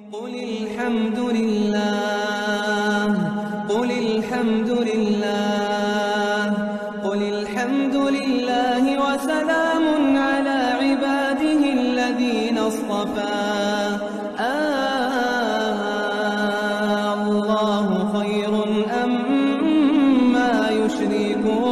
قل الحمد لله قل الحمد لله قل الحمد لله وسلام على عباده الذين اصطفى الله خير أما يشركون.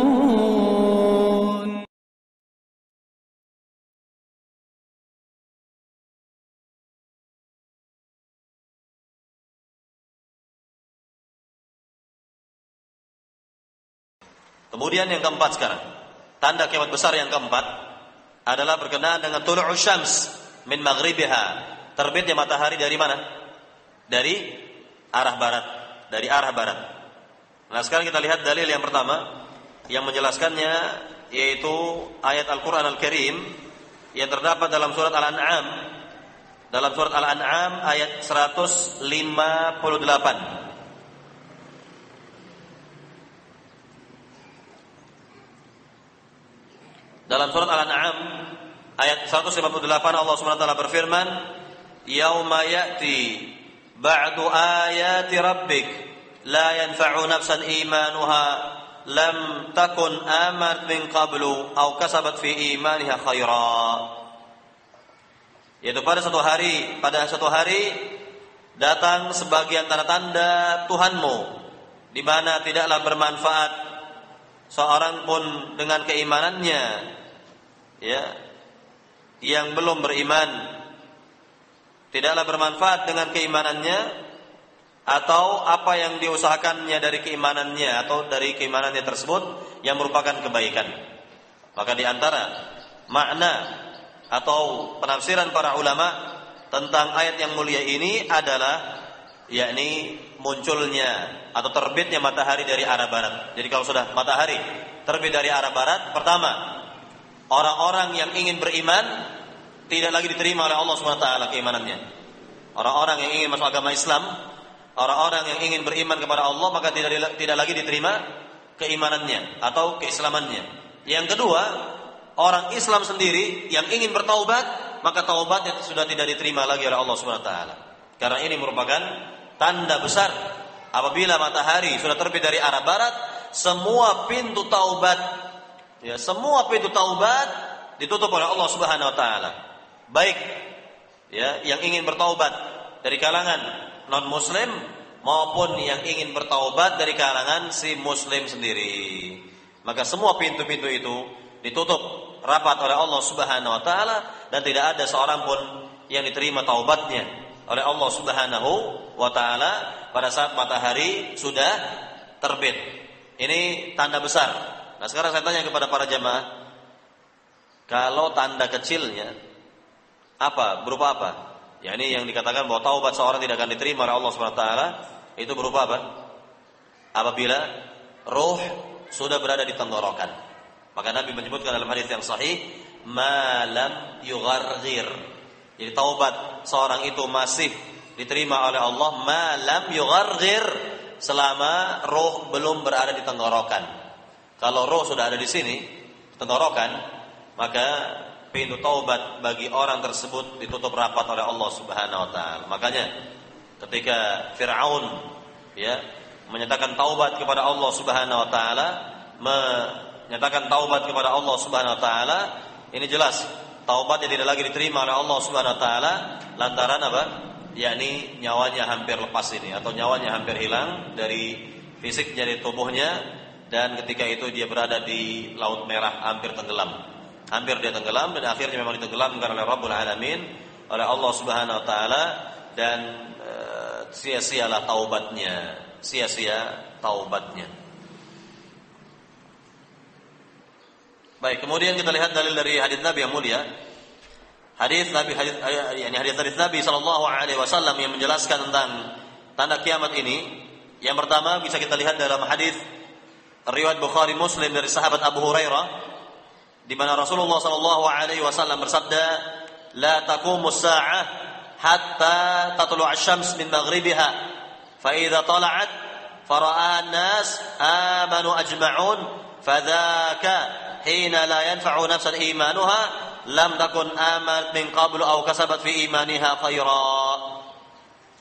Kemudian yang keempat sekarang, tanda kiamat besar yang keempat adalah berkenaan dengan tulu'us syams min maghribiha, terbitnya matahari dari mana? Dari arah barat, dari arah barat. Nah, sekarang kita lihat dalil yang pertama yang menjelaskannya, yaitu ayat Al-Qur'an Al-Karim yang terdapat dalam surat Al-An'am, dalam surat Al-An'am ayat 158. Dalam surat Al-An'am ayat 158 Allah Subhanahu wa taala berfirman, "Yauma ya'ti ba'du ayati rabbik la yanfa'u nafsan imanuha lam takun amanat min qablu aw kasabat fi imaniha khaira." Yaitu pada suatu hari datang sebagian tanda-tanda Tuhanmu di mana tidaklah bermanfaat seorang pun dengan keimanannya, ya, yang belum beriman, tidaklah bermanfaat dengan keimanannya atau apa yang diusahakannya dari keimanannya atau dari keimanannya tersebut yang merupakan kebaikan. Maka di antara makna atau penafsiran para ulama tentang ayat yang mulia ini adalah yakni munculnya atau terbitnya matahari dari arah barat. Jadi kalau sudah matahari terbit dari arah barat, pertama, orang-orang yang ingin beriman tidak lagi diterima oleh Allah SWT keimanannya. Orang-orang yang ingin masuk agama Islam, orang-orang yang ingin beriman kepada Allah, maka tidak lagi diterima keimanannya atau keislamannya. Yang kedua, orang Islam sendiri yang ingin bertaubat, maka taubatnya sudah tidak diterima lagi oleh Allah SWT. Karena ini merupakan tanda besar apabila matahari sudah terbit dari arah barat, semua pintu taubat, ya, semua pintu taubat ditutup oleh Allah Subhanahu wa taala. Baik, ya, yang ingin bertaubat dari kalangan non muslim maupun yang ingin bertaubat dari kalangan si muslim sendiri. Maka semua pintu-pintu itu ditutup rapat oleh Allah Subhanahu wa taala dan tidak ada seorang pun yang diterima taubatnya oleh Allah Subhanahu wa taala pada saat matahari sudah terbit. Ini tanda besar. Nah, sekarang saya tanya kepada para jamaah, kalau tanda kecilnya apa? Berupa apa? Ya, ini yang dikatakan bahwa taubat seorang tidak akan diterima oleh Allah Subhanahu wa taala, itu berupa apa? Apabila ruh sudah berada di tenggorokan. Maka Nabi menyebutkan dalam hadis yang sahih, "Ma lam yugharghir." Jadi taubat seorang itu masih diterima oleh Allah ma lam yugharghir, selama roh belum berada di tenggorokan. Kalau roh sudah ada di sini, tenggorokan, maka pintu taubat bagi orang tersebut ditutup rapat oleh Allah Subhanahu wa taala. Makanya ketika Firaun, ya, menyatakan taubat kepada Allah Subhanahu wa taala, menyatakan taubat kepada Allah Subhanahu wa taala, ini jelas taubatnya tidak lagi diterima oleh Allah Subhanahu wa taala lantaran apa? Yakni nyawanya hampir lepas ini atau nyawanya hampir hilang dari fisiknya, dari tubuhnya, dan ketika itu dia berada di Laut Merah, hampir tenggelam. Hampir dia tenggelam dan akhirnya memang ditenggelamkan oleh Rabbul Alamin, oleh Allah Subhanahu wa taala, dan sia-sialah taubatnya, sia-sia taubatnya. Baik, kemudian kita lihat dalil dari hadis Nabi yang mulia. Hadis Nabi sallallahu alaihi wasallam yang menjelaskan tentang tanda kiamat ini. Yang pertama bisa kita lihat dalam hadis riwayat Bukhari Muslim dari sahabat Abu Hurairah, di mana Rasulullah sallallahu alaihi wasallam bersabda, "La taqumus sa'ah hatta tatlu'a asy-syams min maghribiha, fa idza tala'at fara'a an-nas amanu ajma'un, fadzaka hina la yanfa'u nafsan imanuha lam takun amanat min qablu aw kasabat fi imaniha khaira."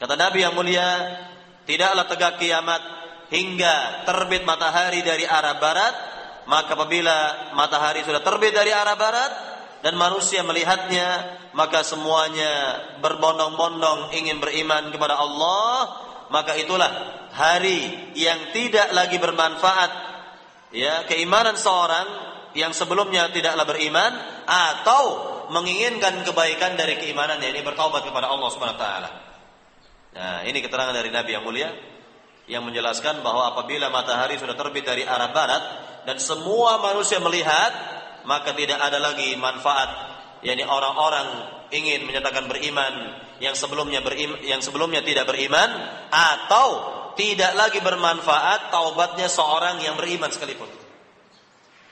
Kata Nabi yang mulia, tidaklah tegak kiamat hingga terbit matahari dari arah barat. Maka apabila matahari sudah terbit dari arah barat dan manusia melihatnya, maka semuanya berbondong-bondong ingin beriman kepada Allah. Maka itulah hari yang tidak lagi bermanfaat, ya, keimanan seorang yang sebelumnya tidaklah beriman atau menginginkan kebaikan dari keimanannya, ini bertaubat kepada Allah Subhanahu wa taala. Nah, ini keterangan dari Nabi yang mulia yang menjelaskan bahwa apabila matahari sudah terbit dari arah barat dan semua manusia melihat, maka tidak ada lagi manfaat, yakni orang-orang ingin menyatakan beriman yang sebelumnya tidak beriman, atau tidak lagi bermanfaat taubatnya seorang yang beriman sekalipun.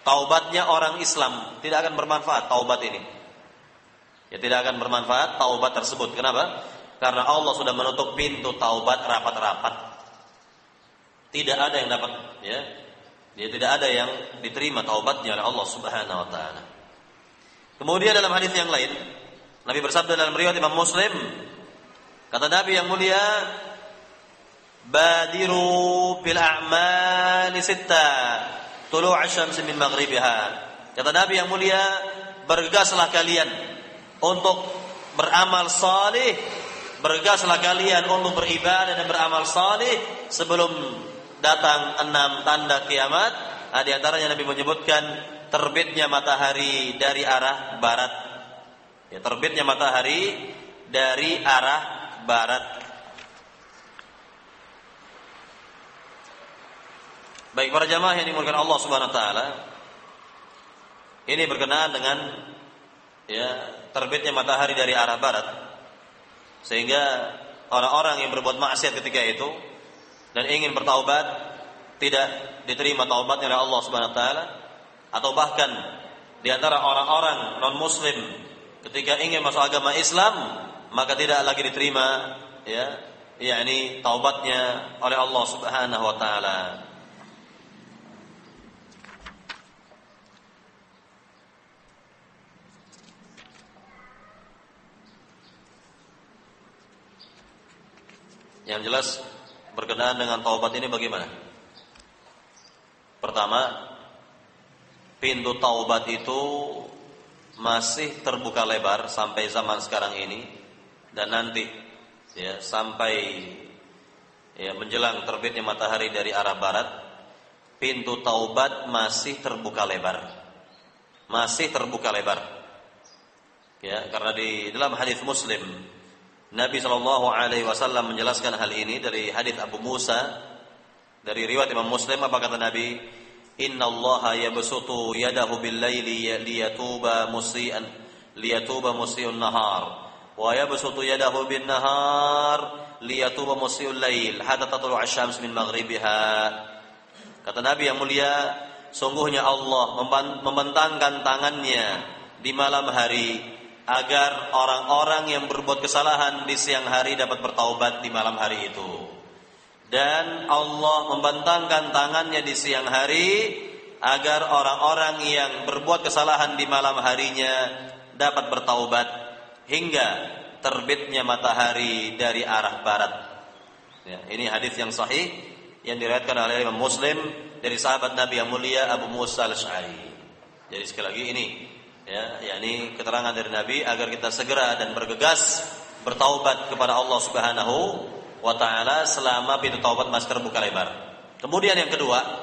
Taubatnya orang Islam tidak akan bermanfaat, taubat ini. Ya, tidak akan bermanfaat taubat tersebut. Kenapa? Karena Allah sudah menutup pintu taubat rapat-rapat. Tidak ada yang dapat, ya. Dia tidak ada yang diterima taubatnya oleh Allah Subhanahu wa taala. Kemudian dalam hadis yang lain, Nabi bersabda dalam riwayat Imam Muslim, kata Nabi yang mulia, "Badiru bil a'mali sitta, tulu' asy-syamsi min maghribiha." Kata Nabi yang mulia, bergegaslah kalian untuk beramal salih, bergegaslah kalian untuk beribadah dan beramal salih sebelum datang 6 tanda kiamat. Di antaranya Nabi menyebutkan terbitnya matahari dari arah barat. Ya, terbitnya matahari dari arah barat. Baik para jamaah yang dimuliakan Allah Subhanahu wa taala, ini berkenaan dengan, ya, terbitnya matahari dari arah barat, sehingga orang-orang yang berbuat maksiat ketika itu dan ingin bertaubat tidak diterima taubatnya oleh Allah Subhanahu wa taala, atau bahkan di antara orang-orang non muslim ketika ingin masuk agama Islam maka tidak lagi diterima, ya, yakni taubatnya oleh Allah Subhanahu wa taala. Yang jelas berkenaan dengan taubat ini bagaimana? Pertama, pintu taubat itu masih terbuka lebar sampai zaman sekarang ini dan nanti, ya, sampai, ya, menjelang terbitnya matahari dari arah barat, pintu taubat masih terbuka lebar. Masih terbuka lebar. Ya, karena di dalam hadis Muslim Nabi SAW menjelaskan hal ini dari hadis Abu Musa dari riwayat Imam Muslim. Apa kata Nabi? Inna Allah yabsutu yadahu bil laili liyatuba musii'un nahar wa yabsutu yadahu bin nahar liyatuba musii'ul lail hatta tatlu'a asy-syams min maghribiha. Kata Nabi yang mulia, sungguhnya Allah membentangkan tangannya di malam hari agar orang-orang yang berbuat kesalahan di siang hari dapat bertaubat di malam hari itu. Dan Allah membentangkan tangannya di siang hari agar orang-orang yang berbuat kesalahan di malam harinya dapat bertaubat hingga terbitnya matahari dari arah barat. Ya, ini hadis yang sahih yang diriwayatkan oleh Imam Muslim dari sahabat Nabi yang mulia Abu Musa al-Asy'ari. Jadi sekali lagi ini, ya, yakni keterangan dari Nabi agar kita segera dan bergegas bertaubat kepada Allah Subhanahu wa taala selama pintu taubat masih terbuka lebar. Kemudian yang kedua,